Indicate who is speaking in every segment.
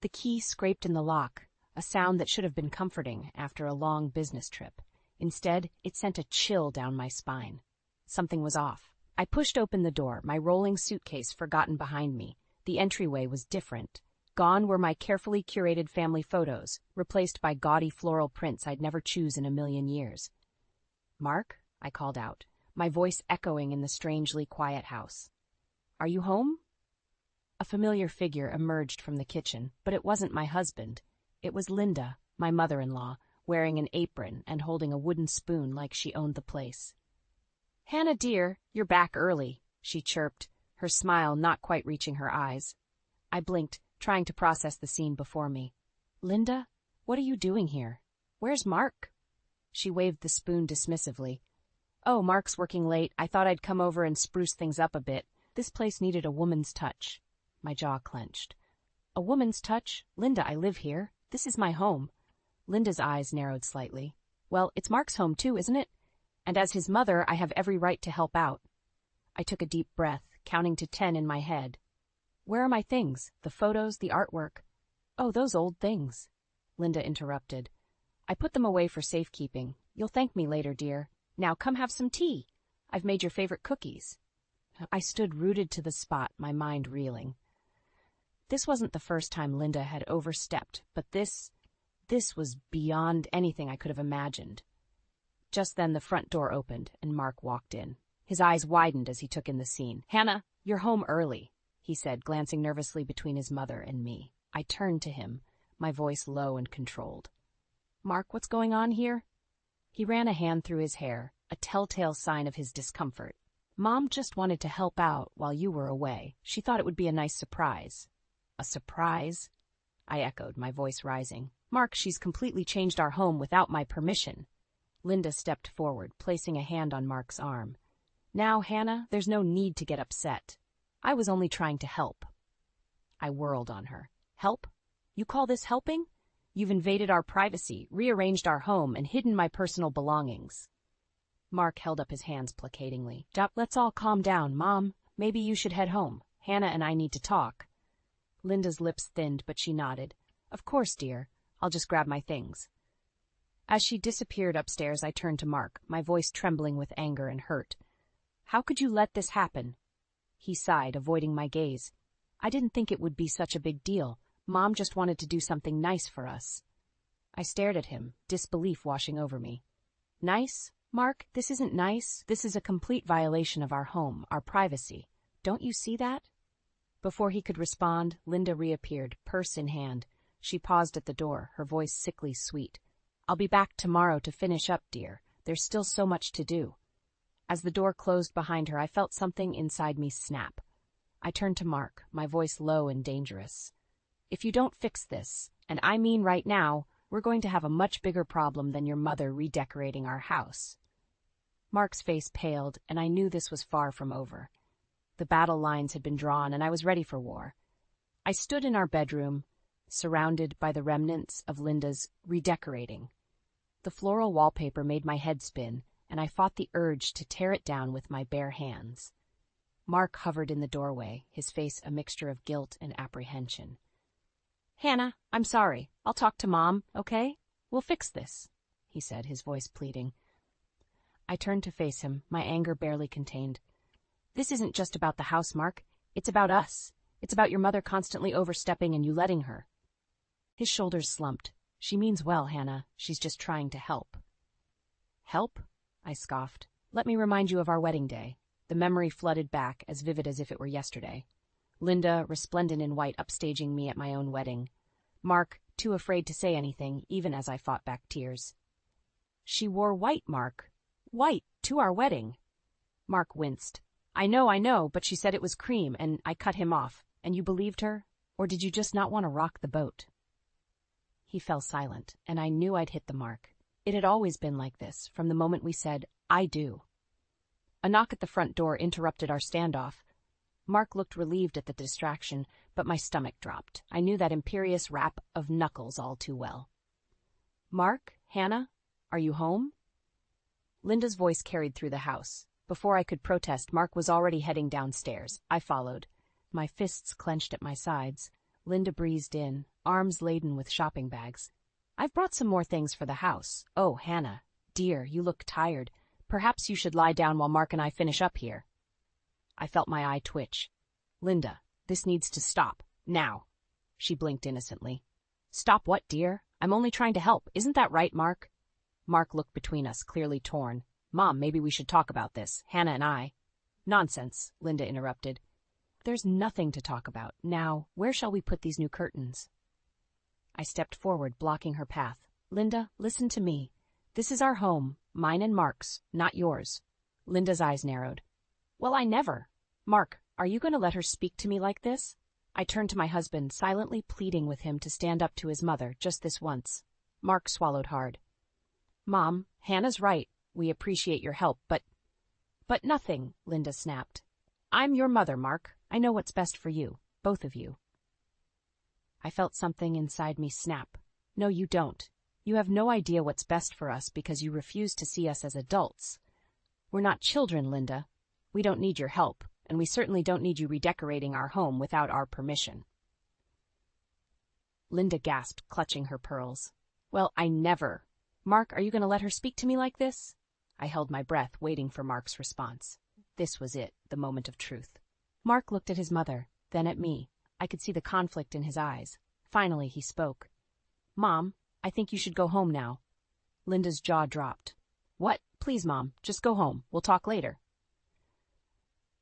Speaker 1: The key scraped in the lock, a sound that should have been comforting after a long business trip. Instead, it sent a chill down my spine. Something was off. I pushed open the door, my rolling suitcase forgotten behind me. The entryway was different. Gone were my carefully curated family photos, replaced by gaudy floral prints I'd never choose in a million years. "Mark?" I called out, my voice echoing in the strangely quiet house. "Are you home?" A familiar figure emerged from the kitchen, but it wasn't my husband. It was Linda, my mother-in-law, wearing an apron and holding a wooden spoon like she owned the place. "Hannah, dear, you're back early," she chirped, her smile not quite reaching her eyes. I blinked, trying to process the scene before me. "Linda, what are you doing here? Where's Mark?" She waved the spoon dismissively. "Oh, Mark's working late. I thought I'd come over and spruce things up a bit. This place needed a woman's touch." My jaw clenched. "A woman's touch? Linda, I live here. This is my home." Linda's eyes narrowed slightly. "Well, it's Mark's home too, isn't it? And as his mother, I have every right to help out." I took a deep breath, counting to 10 in my head. "Where are my things? The photos, the artwork?" "Oh, those old things." Linda interrupted. "I put them away for safekeeping. You'll thank me later, dear. Now come have some tea. I've made your favorite cookies." I stood rooted to the spot, my mind reeling. This wasn't the first time Linda had overstepped, but this was beyond anything I could have imagined. Just then the front door opened, and Mark walked in. His eyes widened as he took in the scene. "Hannah, you're home early," he said, glancing nervously between his mother and me. I turned to him, my voice low and controlled. "Mark, what's going on here?" He ran a hand through his hair, a telltale sign of his discomfort. "Mom just wanted to help out while you were away. She thought it would be a nice surprise." "A surprise?" I echoed, my voice rising. "Mark, she's completely changed our home without my permission." Linda stepped forward, placing a hand on Mark's arm. "Now, Hannah, there's no need to get upset. I was only trying to help." I whirled on her. "Help? You call this helping? You've invaded our privacy, rearranged our home, and hidden my personal belongings." Mark held up his hands placatingly. "Let's all calm down, Mom. Maybe you should head home. Hannah and I need to talk." Linda's lips thinned, but she nodded. "Of course, dear. I'll just grab my things." As she disappeared upstairs, I turned to Mark, my voice trembling with anger and hurt. "How could you let this happen?" He sighed, avoiding my gaze. "I didn't think it would be such a big deal. Mom just wanted to do something nice for us." I stared at him, disbelief washing over me. "Nice? Mark, this isn't nice. This is a complete violation of our home, our privacy. Don't you see that?" Before he could respond, Linda reappeared, purse in hand. She paused at the door, her voice sickly sweet. "I'll be back tomorrow to finish up, dear. There's still so much to do." As the door closed behind her, I felt something inside me snap. I turned to Mark, my voice low and dangerous. "If you don't fix this, and I mean right now, we're going to have a much bigger problem than your mother redecorating our house." Mark's face paled, and I knew this was far from over. The battle lines had been drawn, and I was ready for war. I stood in our bedroom, surrounded by the remnants of Linda's redecorating. The floral wallpaper made my head spin, and I fought the urge to tear it down with my bare hands. Mark hovered in the doorway, his face a mixture of guilt and apprehension. "Hannah, I'm sorry. I'll talk to Mom, okay? We'll fix this," he said, his voice pleading. I turned to face him, my anger barely contained. "This isn't just about the house, Mark. It's about us. It's about your mother constantly overstepping and you letting her." His shoulders slumped. "She means well, Hannah. She's just trying to help." "Help?" I scoffed. "Let me remind you of our wedding day." The memory flooded back, as vivid as if it were yesterday. Linda, resplendent in white, upstaging me at my own wedding. Mark, too afraid to say anything, even as I fought back tears. "She wore white, Mark. White, to our wedding." Mark winced. I know, but she said it was cream, and I cut him off. And you believed her? Or did you just not want to rock the boat?" He fell silent, and I knew I'd hit the mark. It had always been like this, from the moment we said, "I do." A knock at the front door interrupted our standoff. Mark looked relieved at the distraction, but my stomach dropped. I knew that imperious rap of knuckles all too well. "Mark? Hannah? Are you home?" Linda's voice carried through the house. Before I could protest, Mark was already heading downstairs. I followed, my fists clenched at my sides. Linda breezed in, arms laden with shopping bags. I've brought some more things for the house. Oh, Hannah, dear, you look tired. Perhaps you should lie down while Mark and I finish up here. I felt my eye twitch. Linda, this needs to stop. Now. She blinked innocently. Stop what, dear? I'm only trying to help. Isn't that right, Mark? Mark looked between us, clearly torn. Mom, maybe we should talk about this, Hannah and I. Nonsense, Linda interrupted. There's nothing to talk about. Now, where shall we put these new curtains? I stepped forward, blocking her path. Linda, listen to me. This is our home, mine and Mark's, not yours. Linda's eyes narrowed. Well, I never. Mark, are you going to let her speak to me like this? I turned to my husband, silently pleading with him to stand up to his mother just this once. Mark swallowed hard. Mom, Hannah's right. We appreciate your help, but nothing, Linda snapped. I'm your mother, Mark. I know what's best for you, both of you. I felt something inside me snap. No, you don't. You have no idea what's best for us because you refuse to see us as adults. We're not children, Linda. We don't need your help, and we certainly don't need you redecorating our home without our permission. Linda gasped, clutching her pearls. Well, I never. Mark, are you going to let her speak to me like this? I held my breath, waiting for Mark's response. This was it, the moment of truth. Mark looked at his mother, then at me. I could see the conflict in his eyes. Finally, he spoke. Mom, I think you should go home now. Linda's jaw dropped. What? Please, Mom, just go home. We'll talk later.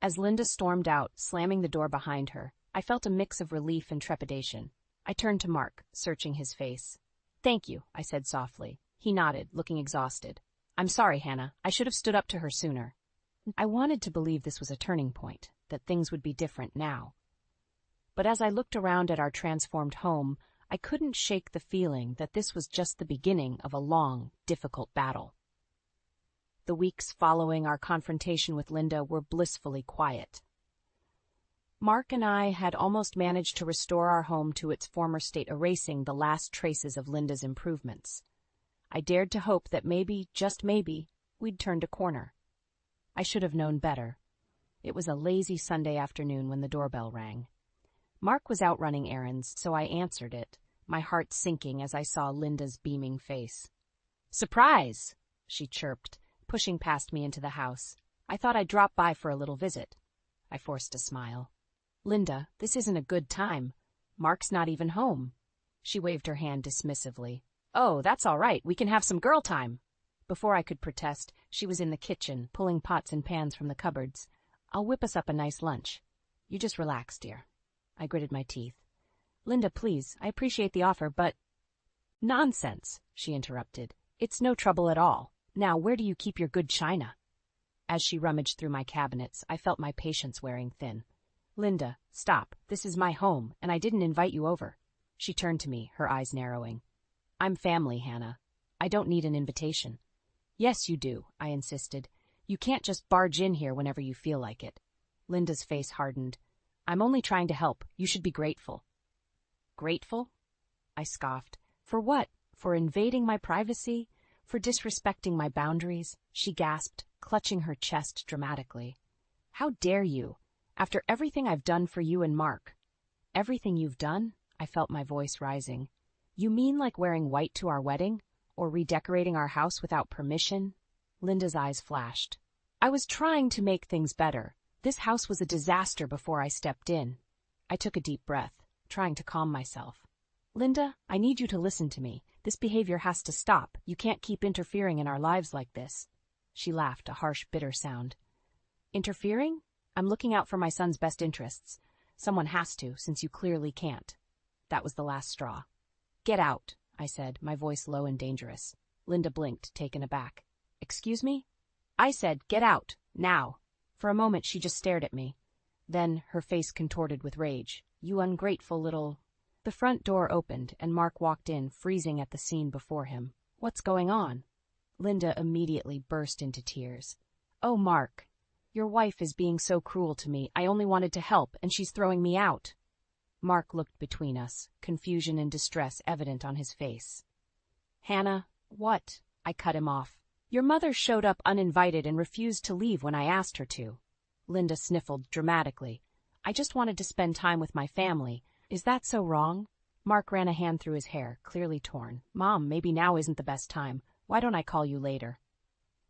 Speaker 1: As Linda stormed out, slamming the door behind her, I felt a mix of relief and trepidation. I turned to Mark, searching his face. Thank you, I said softly. He nodded, looking exhausted. I'm sorry, Hannah. I should have stood up to her sooner. I wanted to believe this was a turning point, that things would be different now. But as I looked around at our transformed home, I couldn't shake the feeling that this was just the beginning of a long, difficult battle. The weeks following our confrontation with Linda were blissfully quiet. Mark and I had almost managed to restore our home to its former state, erasing the last traces of Linda's improvements. I dared to hope that maybe, just maybe, we'd turned a corner. I should have known better. It was a lazy Sunday afternoon when the doorbell rang. Mark was out running errands, so I answered it, my heart sinking as I saw Linda's beaming face. Surprise! She chirped, pushing past me into the house. I thought I'd drop by for a little visit. I forced a smile. Linda, this isn't a good time. Mark's not even home. She waved her hand dismissively. Oh, that's all right. We can have some girl time. Before I could protest, she was in the kitchen, pulling pots and pans from the cupboards. I'll whip us up a nice lunch. You just relax, dear. I gritted my teeth. Linda, please, I appreciate the offer, but... Nonsense, she interrupted. It's no trouble at all. Now, where do you keep your good china? As she rummaged through my cabinets, I felt my patience wearing thin. Linda, stop. This is my home, and I didn't invite you over. She turned to me, her eyes narrowing. I'm family, Hannah. I don't need an invitation. Yes, you do, I insisted. You can't just barge in here whenever you feel like it. Linda's face hardened. I'm only trying to help. You should be grateful. Grateful? I scoffed. For what? For invading my privacy? For disrespecting my boundaries? She gasped, clutching her chest dramatically. How dare you? After everything I've done for you and Mark. Everything you've done? I felt my voice rising. You mean like wearing white to our wedding? Or redecorating our house without permission? Linda's eyes flashed. I was trying to make things better. This house was a disaster before I stepped in. I took a deep breath, trying to calm myself. Linda, I need you to listen to me. This behavior has to stop. You can't keep interfering in our lives like this. She laughed, a harsh, bitter sound. Interfering? I'm looking out for my son's best interests. Someone has to, since you clearly can't. That was the last straw. Get out, I said, my voice low and dangerous. Linda blinked, taken aback. Excuse me? I said, get out, now. For a moment, she just stared at me. Then, her face contorted with rage. You ungrateful little... The front door opened, and Mark walked in, freezing at the scene before him. What's going on? Linda immediately burst into tears. Oh, Mark, your wife is being so cruel to me. I only wanted to help, and she's throwing me out. Mark looked between us, confusion and distress evident on his face. Hannah, what? I cut him off. Your mother showed up uninvited and refused to leave when I asked her to. Linda sniffled dramatically. I just wanted to spend time with my family. Is that so wrong? Mark ran a hand through his hair, clearly torn. Mom, maybe now isn't the best time. Why don't I call you later?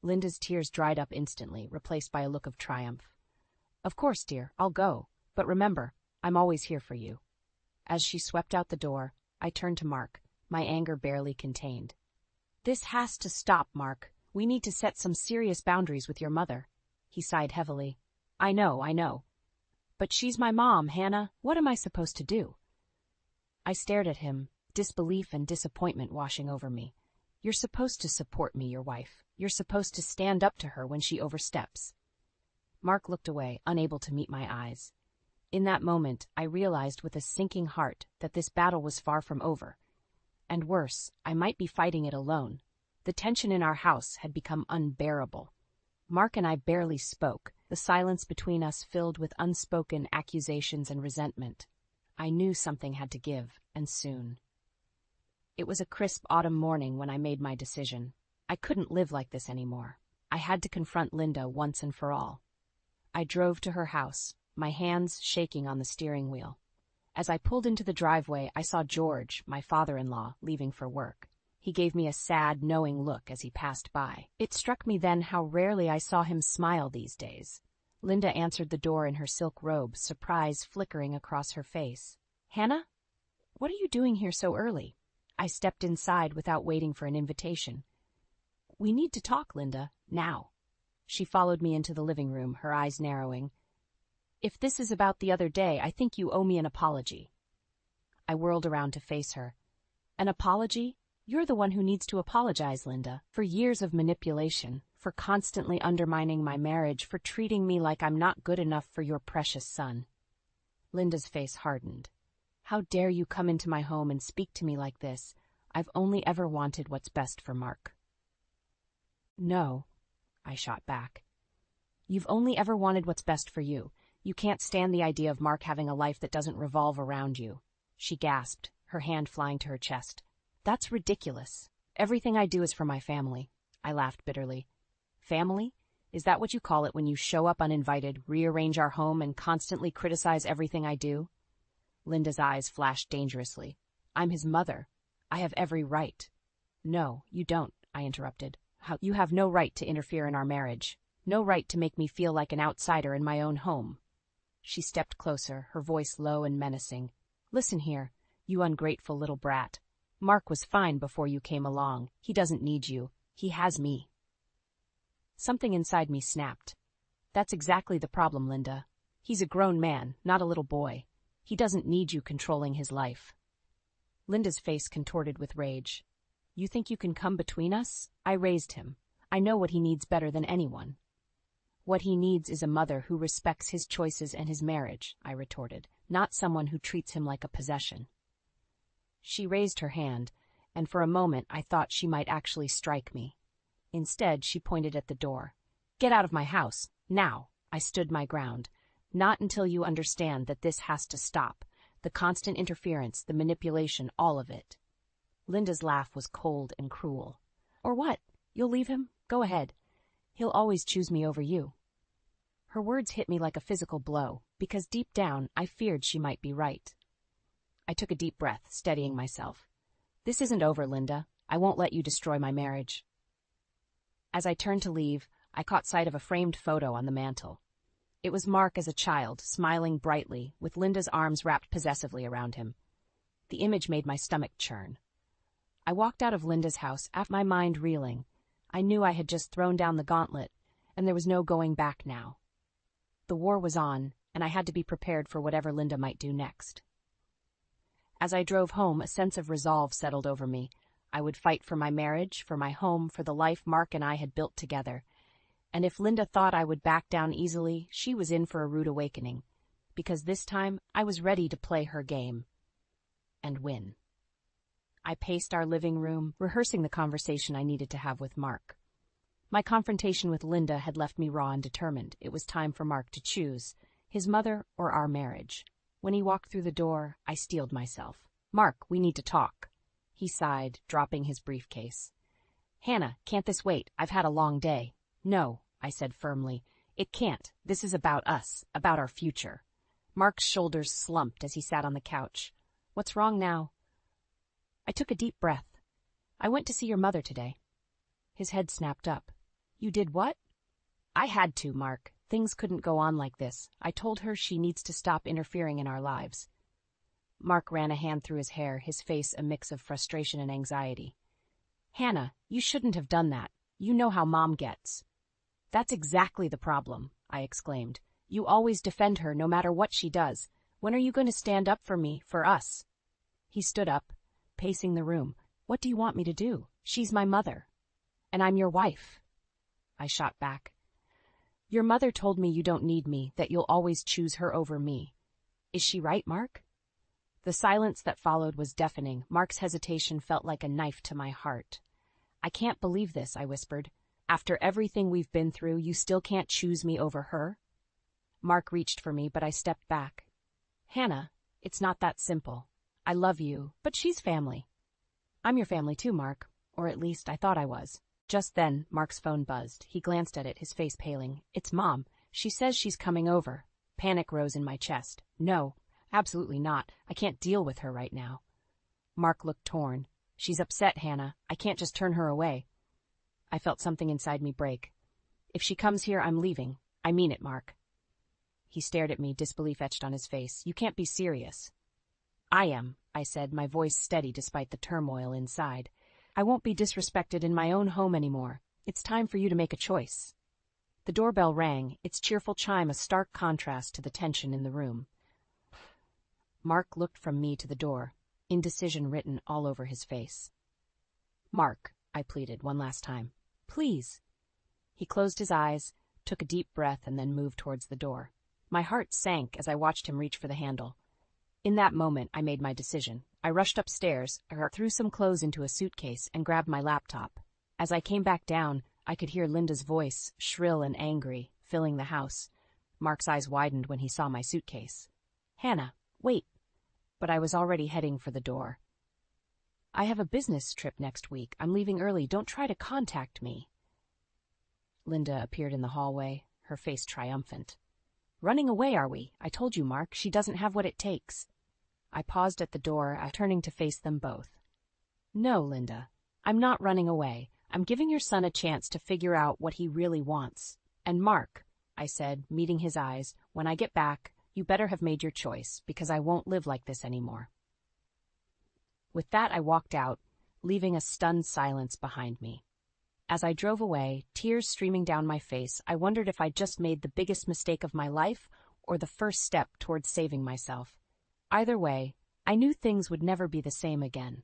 Speaker 1: Linda's tears dried up instantly, replaced by a look of triumph. Of course, dear, I'll go. But remember, I'm always here for you. As she swept out the door, I turned to Mark, my anger barely contained. This has to stop, Mark. We need to set some serious boundaries with your mother. He sighed heavily. I know. But she's my mom, Hannah. What am I supposed to do? I stared at him, disbelief and disappointment washing over me. You're supposed to support me, your wife. You're supposed to stand up to her when she oversteps. Mark looked away, unable to meet my eyes. In that moment, I realized with a sinking heart that this battle was far from over. And worse, I might be fighting it alone. The tension in our house had become unbearable. Mark and I barely spoke, the silence between us filled with unspoken accusations and resentment. I knew something had to give, and soon. It was a crisp autumn morning when I made my decision. I couldn't live like this anymore. I had to confront Linda once and for all. I drove to her house, my hands shaking on the steering wheel. As I pulled into the driveway, I saw George, my father-in-law, leaving for work. He gave me a sad, knowing look as he passed by. It struck me then how rarely I saw him smile these days. Linda answered the door in her silk robe, surprise flickering across her face. Hannah? What are you doing here so early? I stepped inside without waiting for an invitation. We need to talk, Linda, now. She followed me into the living room, her eyes narrowing. If this is about the other day, I think you owe me an apology. I whirled around to face her. An apology? You're the one who needs to apologize, Linda, for years of manipulation, for constantly undermining my marriage, for treating me like I'm not good enough for your precious son. Linda's face hardened. How dare you come into my home and speak to me like this? I've only ever wanted what's best for Mark. No, I shot back. You've only ever wanted what's best for you. You can't stand the idea of Mark having a life that doesn't revolve around you. She gasped, her hand flying to her chest. That's ridiculous. Everything I do is for my family. I laughed bitterly. Family? Is that what you call it when you show up uninvited, rearrange our home, and constantly criticize everything I do? Linda's eyes flashed dangerously. I'm his mother. I have every right. No, you don't, I interrupted. You have no right to interfere in our marriage. No right to make me feel like an outsider in my own home. She stepped closer, her voice low and menacing. Listen here, you ungrateful little brat. Mark was fine before you came along. He doesn't need you. He has me. Something inside me snapped. That's exactly the problem, Linda. He's a grown man, not a little boy. He doesn't need you controlling his life. Linda's face contorted with rage. You think you can come between us? I raised him. I know what he needs better than anyone. What he needs is a mother who respects his choices and his marriage, I retorted, not someone who treats him like a possession. She raised her hand, and for a moment I thought she might actually strike me. Instead, she pointed at the door. Get out of my house, now. I stood my ground. Not until you understand that this has to stop. The constant interference, the manipulation, all of it. Linda's laugh was cold and cruel. Or what? You'll leave him? Go ahead. He'll always choose me over you. Her words hit me like a physical blow, because deep down I feared she might be right. I took a deep breath, steadying myself. This isn't over, Linda. I won't let you destroy my marriage. As I turned to leave, I caught sight of a framed photo on the mantel. It was Mark as a child, smiling brightly, with Linda's arms wrapped possessively around him. The image made my stomach churn. I walked out of Linda's house, my mind reeling. I knew I had just thrown down the gauntlet, and there was no going back now. The war was on, and I had to be prepared for whatever Linda might do next. As I drove home, a sense of resolve settled over me. I would fight for my marriage, for my home, for the life Mark and I had built together. And if Linda thought I would back down easily, she was in for a rude awakening, because this time I was ready to play her game and win. I paced our living room, rehearsing the conversation I needed to have with Mark. My confrontation with Linda had left me raw and determined. It was time for Mark to choose, his mother or our marriage. When he walked through the door, I steeled myself. Mark, we need to talk. He sighed, dropping his briefcase. Hannah, can't this wait? I've had a long day. No, I said firmly. It can't. This is about us, about our future. Mark's shoulders slumped as he sat on the couch. What's wrong now? I took a deep breath. I went to see your mother today. His head snapped up. You did what? I had to, Mark. Things couldn't go on like this. I told her she needs to stop interfering in our lives. Mark ran a hand through his hair, his face a mix of frustration and anxiety. Hannah, you shouldn't have done that. You know how Mom gets. That's exactly the problem, I exclaimed. You always defend her no matter what she does. When are you going to stand up for me, for us? He stood up, pacing the room. What do you want me to do? She's my mother. And I'm your wife. I shot back. Your mother told me you don't need me, that you'll always choose her over me. Is she right, Mark? The silence that followed was deafening. Mark's hesitation felt like a knife to my heart. I can't believe this, I whispered. After everything we've been through, you still can't choose me over her? Mark reached for me, but I stepped back. Hannah, it's not that simple. I love you, but she's family. I'm your family too, Mark. Or at least I thought I was. Just then, Mark's phone buzzed. He glanced at it, his face paling. It's Mom. She says she's coming over. Panic rose in my chest. No, absolutely not. I can't deal with her right now. Mark looked torn. She's upset, Hannah. I can't just turn her away. I felt something inside me break. If she comes here, I'm leaving. I mean it, Mark. He stared at me, disbelief etched on his face. You can't be serious. I am, I said, my voice steady despite the turmoil inside. I won't be disrespected in my own home anymore. It's time for you to make a choice. The doorbell rang, its cheerful chime a stark contrast to the tension in the room. Mark looked from me to the door, indecision written all over his face. Mark, I pleaded one last time. Please. He closed his eyes, took a deep breath, and then moved towards the door. My heart sank as I watched him reach for the handle. In that moment, I made my decision. I rushed upstairs, threw some clothes into a suitcase, and grabbed my laptop. As I came back down, I could hear Linda's voice, shrill and angry, filling the house. Mark's eyes widened when he saw my suitcase. Hannah, wait. But I was already heading for the door. I have a business trip next week. I'm leaving early. Don't try to contact me. Linda appeared in the hallway, her face triumphant. Running away, are we? I told you, Mark. She doesn't have what it takes. I paused at the door, turning to face them both. No, Linda. I'm not running away. I'm giving your son a chance to figure out what he really wants. And Mark, I said, meeting his eyes, when I get back, you better have made your choice, because I won't live like this anymore. With that, I walked out, leaving a stunned silence behind me. As I drove away, tears streaming down my face, I wondered if I'd just made the biggest mistake of my life or the first step towards saving myself. Either way, I knew things would never be the same again.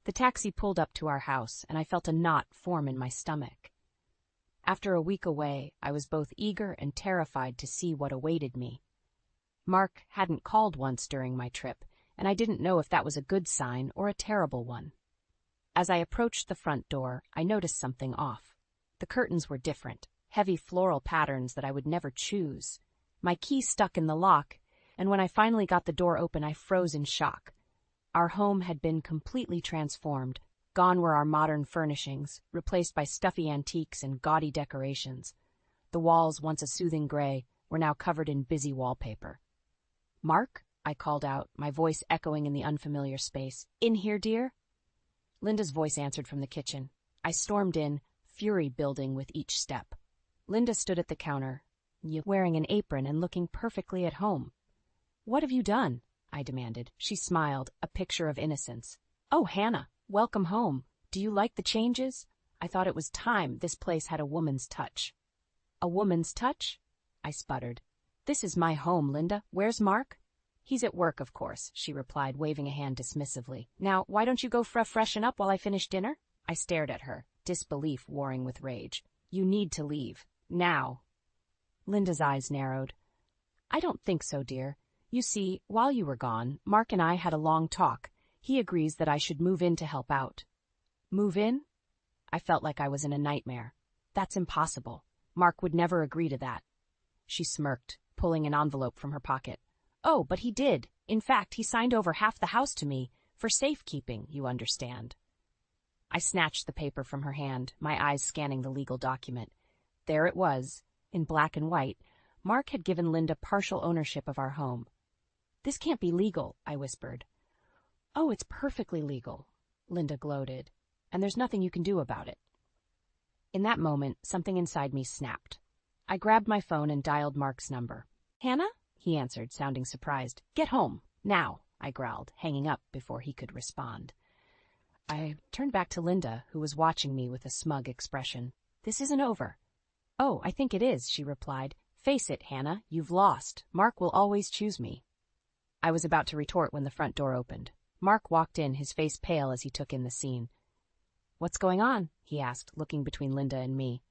Speaker 1: The taxi pulled up to our house, and I felt a knot form in my stomach. After a week away, I was both eager and terrified to see what awaited me. Mark hadn't called once during my trip, and I didn't know if that was a good sign or a terrible one. As I approached the front door, I noticed something off. The curtains were different, heavy floral patterns that I would never choose. My key stuck in the lock, and when I finally got the door open, I froze in shock. Our home had been completely transformed. Gone were our modern furnishings, replaced by stuffy antiques and gaudy decorations. The walls, once a soothing gray, were now covered in busy wallpaper. Mark, I called out, my voice echoing in the unfamiliar space. In here, dear? Linda's voice answered from the kitchen. I stormed in, fury building with each step. Linda stood at the counter, wearing an apron and looking perfectly at home. What have you done? I demanded. She smiled, a picture of innocence. Oh, Hannah, welcome home. Do you like the changes? I thought it was time this place had a woman's touch. A woman's touch? I sputtered. This is my home, Linda. Where's Mark? He's at work, of course, she replied, waving a hand dismissively. Now, why don't you go freshen up while I finish dinner? I stared at her, disbelief warring with rage. You need to leave. Now. Linda's eyes narrowed. I don't think so, dear. You see, while you were gone, Mark and I had a long talk. He agrees that I should move in to help out. Move in? I felt like I was in a nightmare. That's impossible. Mark would never agree to that. She smirked, pulling an envelope from her pocket. Oh, but he did. In fact, he signed over half the house to me, for safekeeping, you understand. I snatched the paper from her hand, my eyes scanning the legal document. There it was, in black and white. Mark had given Linda partial ownership of our home. This can't be legal, I whispered. Oh, it's perfectly legal, Linda gloated, and there's nothing you can do about it. In that moment, something inside me snapped. I grabbed my phone and dialed Mark's number. Hannah? He answered, sounding surprised. Get home, now, I growled, hanging up before he could respond. I turned back to Linda, who was watching me with a smug expression. This isn't over. Oh, I think it is, she replied. Face it, Hannah, you've lost. Mark will always choose me. I was about to retort when the front door opened. Mark walked in, his face pale as he took in the scene. What's going on? He asked, looking between Linda and me.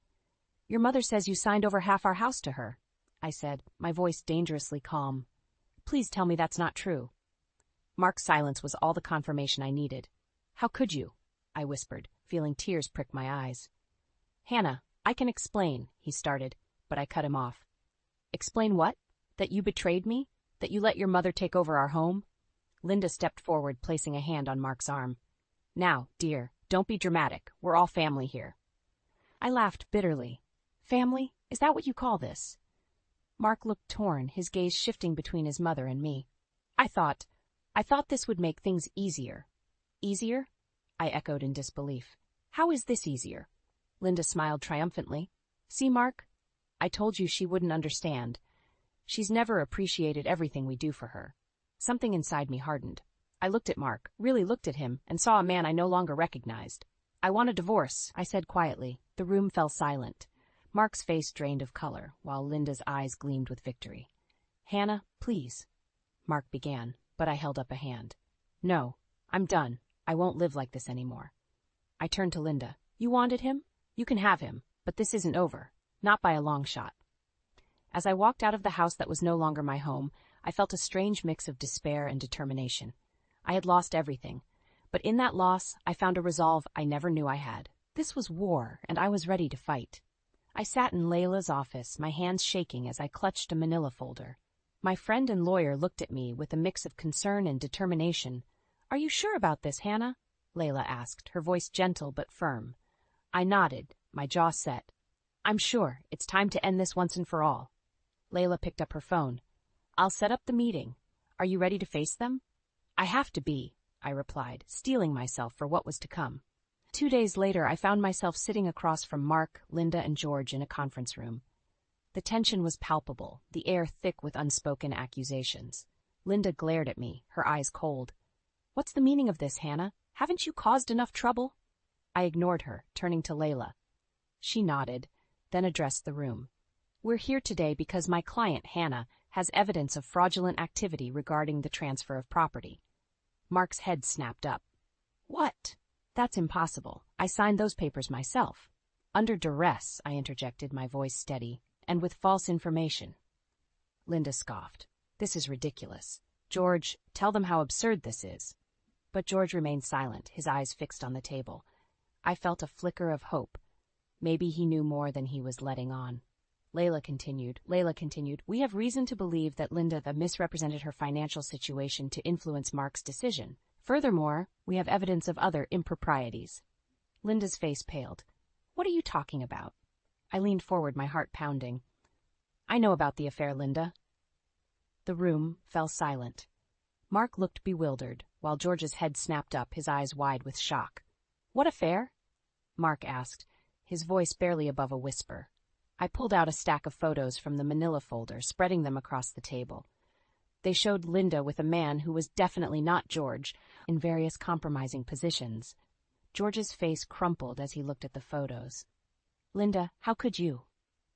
Speaker 1: Your mother says you signed over half our house to her, I said, my voice dangerously calm. Please tell me that's not true. Mark's silence was all the confirmation I needed. How could you? I whispered, feeling tears prick my eyes. Hannah, I can explain, he started, but I cut him off. Explain what? That you betrayed me? That you let your mother take over our home? Linda stepped forward, placing a hand on Mark's arm. Now, dear, don't be dramatic. We're all family here. I laughed bitterly. Family? Is that what you call this? Mark looked torn, his gaze shifting between his mother and me. I thought this would make things easier. Easier? I echoed in disbelief. How is this easier? Linda smiled triumphantly. See, Mark? I told you she wouldn't understand. She's never appreciated everything we do for her. Something inside me hardened. I looked at Mark, really looked at him, and saw a man I no longer recognized. I want a divorce, I said quietly. The room fell silent. Mark's face drained of color, while Linda's eyes gleamed with victory. Hannah, please, Mark began, but I held up a hand. No, I'm done. I won't live like this anymore. I turned to Linda. You wanted him? You can have him, but this isn't over. Not by a long shot. As I walked out of the house that was no longer my home, I felt a strange mix of despair and determination. I had lost everything, but in that loss, I found a resolve I never knew I had. This was war, and I was ready to fight. I sat in Layla's office, my hands shaking as I clutched a manila folder. My friend and lawyer looked at me with a mix of concern and determination. Are you sure about this, Hannah? Layla asked, her voice gentle but firm. I nodded, my jaw set. I'm sure. It's time to end this once and for all. Layla picked up her phone. I'll set up the meeting. Are you ready to face them? I have to be, I replied, steeling myself for what was to come. 2 days later, I found myself sitting across from Mark, Linda, and George in a conference room. The tension was palpable, the air thick with unspoken accusations. Linda glared at me, her eyes cold. What's the meaning of this, Hannah? Haven't you caused enough trouble? I ignored her, turning to Layla. She nodded, then addressed the room. We're here today because my client, Hannah, has evidence of fraudulent activity regarding the transfer of property. Mark's head snapped up. What? That's impossible. I signed those papers myself. Under duress, I interjected, my voice steady, and with false information. Linda scoffed. This is ridiculous. George, tell them how absurd this is. But George remained silent, his eyes fixed on the table. I felt a flicker of hope. Maybe he knew more than he was letting on. Layla continued, we have reason to believe that Linda misrepresented her financial situation to influence Mark's decision. Furthermore, we have evidence of other improprieties. Linda's face paled. What are you talking about? I leaned forward, my heart pounding. I know about the affair, Linda. The room fell silent. Mark looked bewildered, while George's head snapped up, his eyes wide with shock. What affair? Mark asked, his voice barely above a whisper. I pulled out a stack of photos from the manila folder, spreading them across the table. They showed Linda with a man who was definitely not George, in various compromising positions. George's face crumpled as he looked at the photos. Linda, how could you?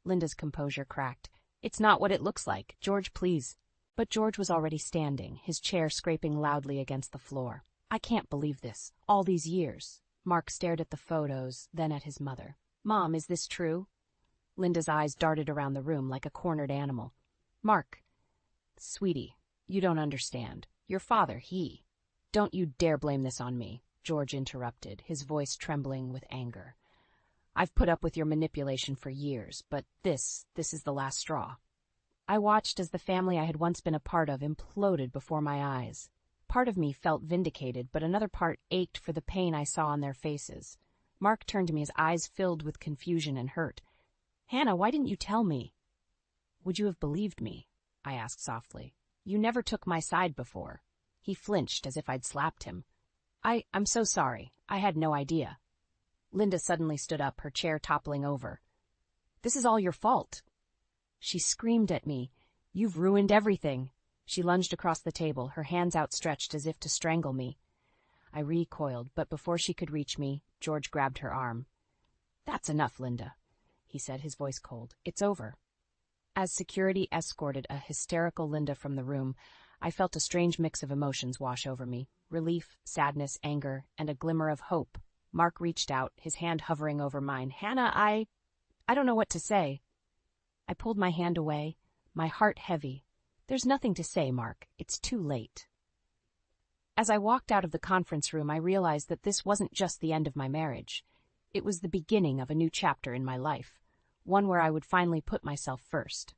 Speaker 1: Linda's composure cracked. It's not what it looks like. George, please. But George was already standing, his chair scraping loudly against the floor. I can't believe this. All these years. Mark stared at the photos, then at his mother. Mom, is this true? Linda's eyes darted around the room like a cornered animal. Mark. Sweetie, you don't understand. Your father, he. Don't you dare blame this on me, George interrupted, his voice trembling with anger. I've put up with your manipulation for years, but this is the last straw. I watched as the family I had once been a part of imploded before my eyes. Part of me felt vindicated, but another part ached for the pain I saw on their faces. Mark turned to me, his eyes filled with confusion and hurt. Hannah, why didn't you tell me? Would you have believed me? I asked softly. You never took my side before." He flinched as if I'd slapped him. I'm so sorry. I had no idea." Linda suddenly stood up, her chair toppling over. "This is all your fault." She screamed at me. "You've ruined everything." She lunged across the table, her hands outstretched as if to strangle me. I recoiled, but before she could reach me, George grabbed her arm. "That's enough, Linda," he said, his voice cold. "It's over." As security escorted a hysterical Linda from the room, I felt a strange mix of emotions wash over me: relief, sadness, anger, and a glimmer of hope. Mark reached out, his hand hovering over mine. "Hannah, I don't know what to say." I pulled my hand away, my heart heavy. "There's nothing to say, Mark. It's too late." As I walked out of the conference room, I realized that this wasn't just the end of my marriage. It was the beginning of a new chapter in my life, one where I would finally put myself first.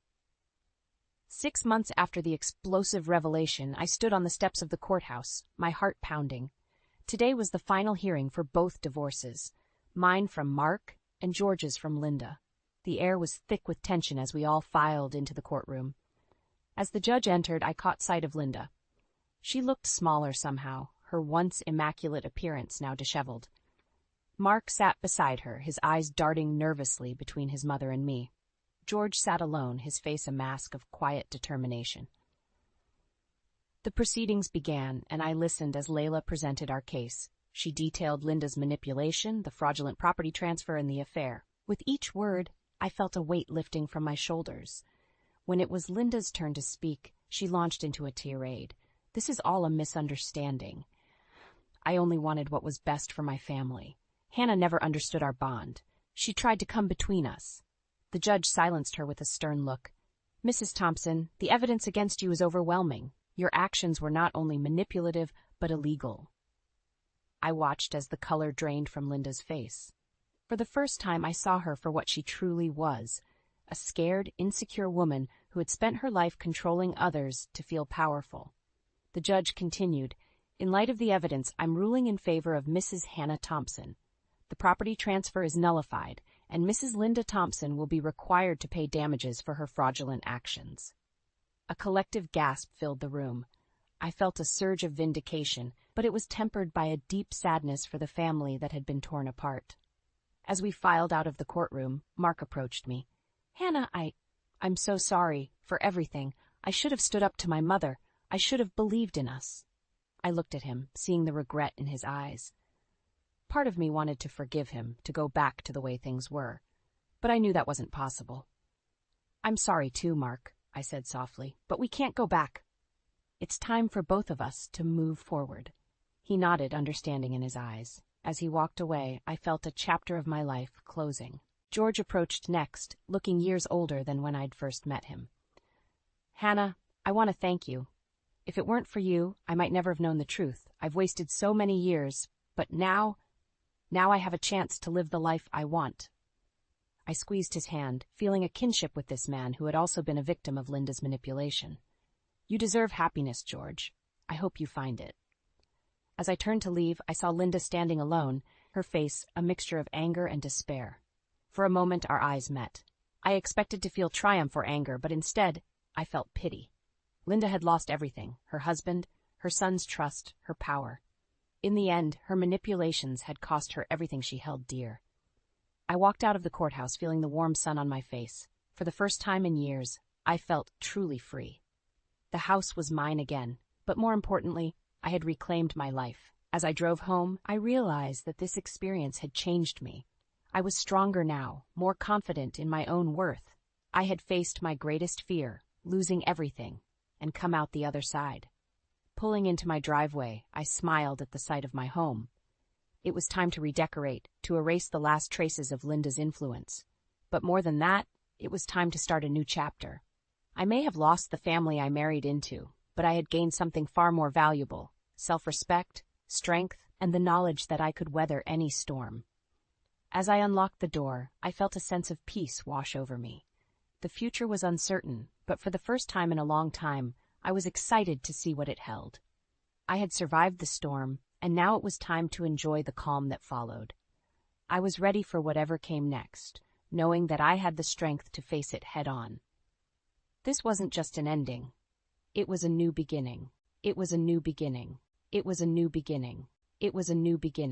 Speaker 1: 6 months after the explosive revelation, I stood on the steps of the courthouse, my heart pounding. Today was the final hearing for both divorces, mine from Mark and George's from Linda. The air was thick with tension as we all filed into the courtroom. As the judge entered, I caught sight of Linda. She looked smaller somehow, her once immaculate appearance now disheveled. Mark sat beside her, his eyes darting nervously between his mother and me. George sat alone, his face a mask of quiet determination. The proceedings began, and I listened as Layla presented our case. She detailed Linda's manipulation, the fraudulent property transfer, and the affair. With each word, I felt a weight lifting from my shoulders. When it was Linda's turn to speak, she launched into a tirade. "This is all a misunderstanding. I only wanted what was best for my family. Hannah never understood our bond. She tried to come between us." The judge silenced her with a stern look. "Mrs. Thompson, the evidence against you is overwhelming. Your actions were not only manipulative, but illegal." I watched as the color drained from Linda's face. For the first time, I saw her for what she truly was: a scared, insecure woman who had spent her life controlling others to feel powerful. The judge continued, "In light of the evidence, I'm ruling in favor of Mrs. Hannah Thompson. The property transfer is nullified, and Mrs. Linda Thompson will be required to pay damages for her fraudulent actions." A collective gasp filled the room. I felt a surge of vindication, but it was tempered by a deep sadness for the family that had been torn apart. As we filed out of the courtroom, Mark approached me. "Hannah, I'm so sorry for everything. I should have stood up to my mother. I should have believed in us." I looked at him, seeing the regret in his eyes. Part of me wanted to forgive him, to go back to the way things were, but I knew that wasn't possible. "I'm sorry too, Mark," I said softly, "but we can't go back. It's time for both of us to move forward." He nodded, understanding in his eyes. As he walked away, I felt a chapter of my life closing. George approached next, looking years older than when I'd first met him. "Hannah, I want to thank you. If it weren't for you, I might never have known the truth. I've wasted so many years, but now I have a chance to live the life I want." I squeezed his hand, feeling a kinship with this man who had also been a victim of Linda's manipulation. "You deserve happiness, George. I hope you find it." As I turned to leave, I saw Linda standing alone, her face a mixture of anger and despair. For a moment, our eyes met. I expected to feel triumph or anger, but instead, I felt pity. Linda had lost everything: her husband, her son's trust, her power. In the end, her manipulations had cost her everything she held dear. I walked out of the courthouse feeling the warm sun on my face. For the first time in years, I felt truly free. The house was mine again, but more importantly, I had reclaimed my life. As I drove home, I realized that this experience had changed me. I was stronger now, more confident in my own worth. I had faced my greatest fear, losing everything, and come out the other side. Pulling into my driveway, I smiled at the sight of my home. It was time to redecorate, to erase the last traces of Linda's influence. But more than that, it was time to start a new chapter. I may have lost the family I married into, but I had gained something far more valuable: self-respect, strength, and the knowledge that I could weather any storm. As I unlocked the door, I felt a sense of peace wash over me. The future was uncertain, but for the first time in a long time, I was excited to see what it held. I had survived the storm, and now it was time to enjoy the calm that followed. I was ready for whatever came next, knowing that I had the strength to face it head-on. This wasn't just an ending. It was a new beginning. It was a new beginning. It was a new beginning. It was a new beginning.